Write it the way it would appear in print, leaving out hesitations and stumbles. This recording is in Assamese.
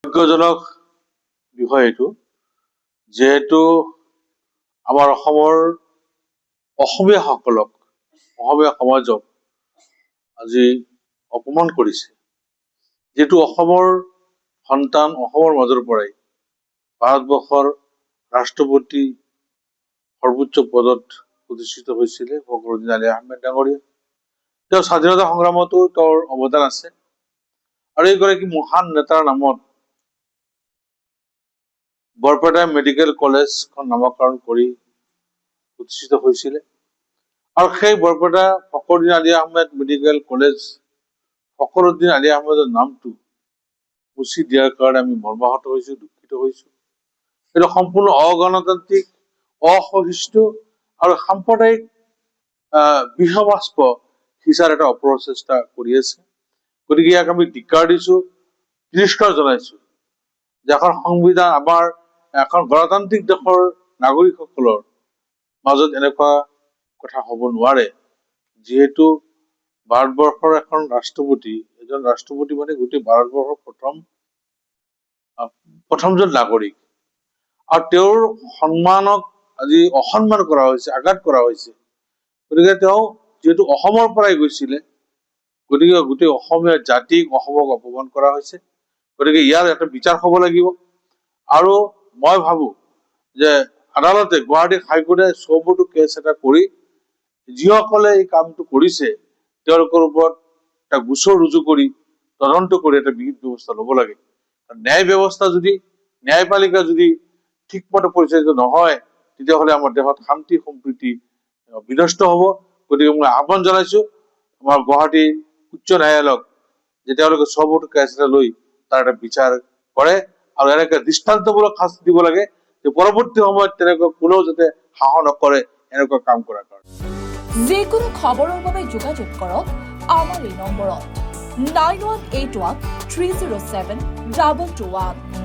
দুৰ্ভাগ্যজনক বিষয় এইটো, যেহেতু আমাৰ অসমীয়াসকলক, অসমীয়া সমাজক আজি অপমান কৰিছে। যিটো অসমৰ সন্তান, অসমৰ মাজৰ পৰাই ভাৰতবৰ্ষৰ ৰাষ্ট্ৰপতি সৰ্বোচ্চ পদত প্ৰতিষ্ঠিত হৈছিলে ফখৰুদ্দিন আলি আহমেদ ডাঙৰীয়া। তেওঁৰ স্বাধীনতা সংগ্ৰামতো তেওঁৰ অৱদান আছে। আৰু এইগৰাকী মহান নেতাৰ নামত বৰপেটা মেডিকেল কলেজখন নামকৰণ কৰি প্ৰতিষ্ঠিত হৈছিলে। আৰু সেই বৰপেটা ফখৰুদ্দিন আলি আহমেদ মেডিকেল কলেজ, ফখৰুদ্দিন আলি আহমেদৰ নামটো মুচি দিয়াৰ কাৰণে আমি মৰ্মাহত হৈছো, দুখিত হৈছো। এইটো সম্পূৰ্ণ অগণতান্ত্ৰিক, অসহিষ্ণু আৰু সাম্প্ৰদায়িক বিহবাস্প সিঁচাৰ এটা অপপ্ৰচেষ্টা কৰি আছে। গতিকে ইয়াক আমি ধিক্কাৰ দিছো, তিৰস্কাৰ জনাইছো যে এখন সংবিধান, আমাৰ এখন গণতান্ত্ৰিক দেশৰ নাগৰিকসকলৰ মাজত এনেকুৱা কথা হ'ব নোৱাৰে। যিহেতু ভাৰতবৰ্ষৰ এজন ৰাষ্ট্ৰপতি মানে গোটেই ভাৰতবৰ্ষৰ প্ৰথমজন নাগৰিক, আৰু তেওঁৰ সন্মানক আজি অসন্মান কৰা হৈছে, আঘাত কৰা হৈছে। গতিকে তেওঁ যিহেতু অসমৰ পৰাই গৈছিলে, গতিকে গোটেই অসমীয়া জাতিক, অসমক অপমান কৰা হৈছে। গতিকে ইয়াৰ এটা বিচাৰ হ'ব লাগিব। আৰু মই ভাবো যে আদালতে, গুৱাহাটী হাইকোৰ্টে চবতো কেছ এটা কৰি যিসকলে এই কামটো কৰিছে তেওঁলোকৰ ওপৰত এটা গোচৰ ৰুজু কৰি তদন্ত কৰি এটা বিহিত ব্যৱস্থা ল'ব লাগে। ন্যায় ব্যৱস্থা যদি, ন্যায়পালিকা যদি ঠিকমতে পৰিচালিত নহয়, তেতিয়াহ'লে আমাৰ দেশত শান্তি সম্প্ৰীতি বিনষ্ট হ'ব। গতিকে মই আহ্বান জনাইছো আমাৰ গুৱাহাটী উচ্চ ন্যায়ালয়ক যে তেওঁলোকে চবতো কেছ এটা লৈ তাৰ এটা বিচাৰ কৰে আৰু এনেকে দৃষ্টান্তমূলক শাস্তি দিব লাগে, যে পৰৱৰ্তী সময়ত তেনেকুৱা কোনেও যাতে সাহস নকৰে এনেকুৱা কাম কৰাৰ কাৰণে। যিকোনো খবৰৰ বাবে যোগাযোগ কৰক আমাৰ এই নম্বৰত 9181 307 2221।